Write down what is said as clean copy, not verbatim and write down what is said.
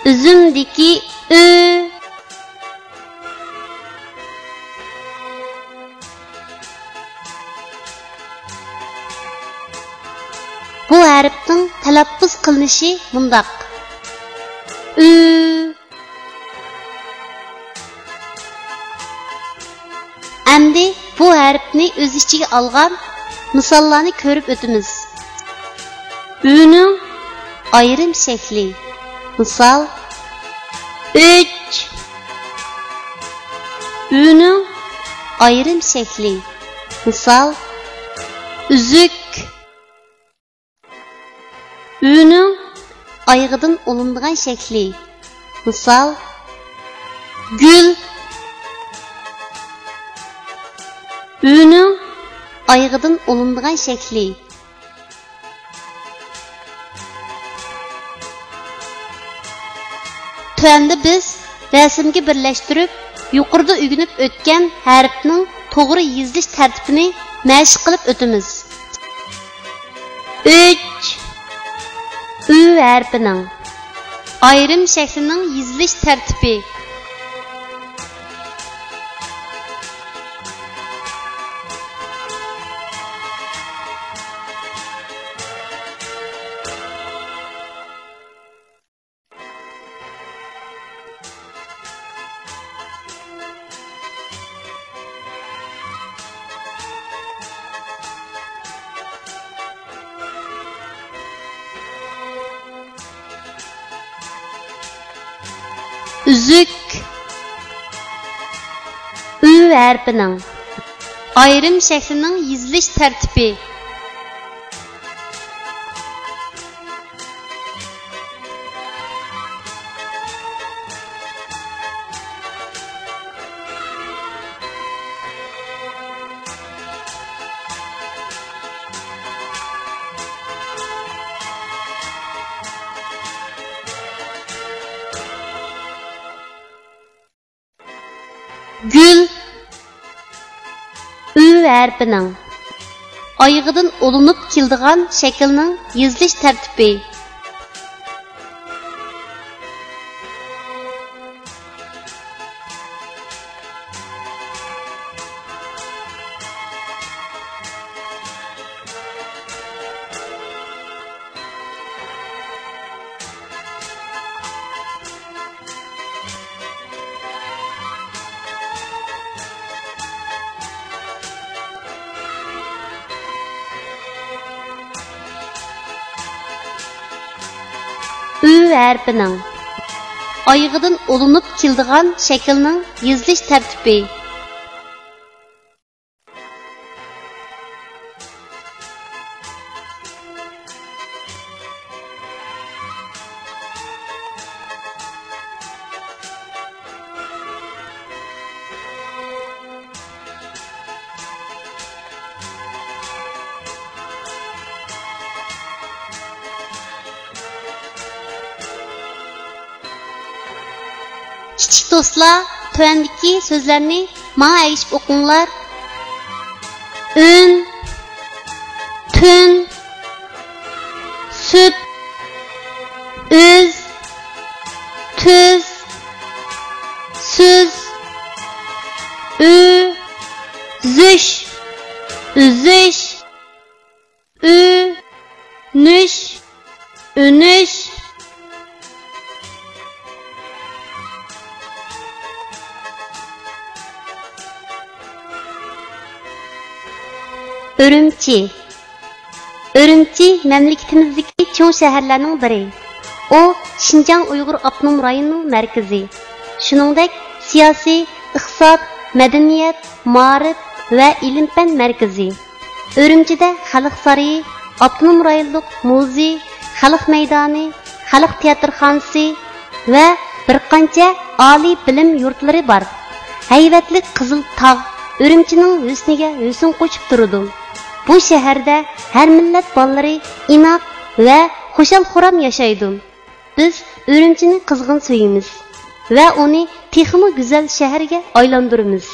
Üzümdeki ü. Bu harfning talaffuz qilinishi bundoq. Ü. Endi bu harfni o'z ichiga olgan misollarni ko'rib o'tamiz. Ü'ning ayrim shakli. Misol 3. Ü'ning ayrim shakli. Misol üzük. Ü'ning oyog'idan olinadigan shakli. Misol gul. Ü'ning oyog'idan olinadigan shakli. Tuanda biz rasmga birlashtirib, yuqorida o'rganib o'tgan harfning to'g'ri yozilish tartibini mashq qilib o'tamiz. 3. Ü harfining ayrim shaklining yozilish tartibi. Üzük. Ü harfining ayrim shaklining yozilish tartibi. Gül. Ü harfining oyog'idan olinib keladigan shaklning yozilish tartibi. Ü harfining oyog'idan olinib keladigan shaklning yozilish tartibi. Kichik do'stlar, tuandagi so'zlarni menga aytib o'qinglar. Un, tun, süt, öz, tuz, süz, ü, züş, üzüş, ü, nüş, ünüş. Ürümçi. Ürümçi memleketimizdeki çoğu şehirlerinin biri. O, Şinjan Uyghur Abnum rayonunun merkezi. Şuningdek, siyasi, iqtisod, madaniyat, ma'rif ve ilim-fan merkezi. Ürümçide Xalq Sarayı, Abnum rayonluq muzey, Xalq maydoni, Xalq teatrxonasi ve bir qancha oliy bilim yurtlari bor. Hayvatli Qizil tog' Ürümchining husniga husn qo'shib turdi. Bu shaharda har millat bolalari inoq va xushal-xuram yashaydi. Biz Ürümchini qizg'in suyimiz va uni texmi go'zal shaharga aylantiramiz.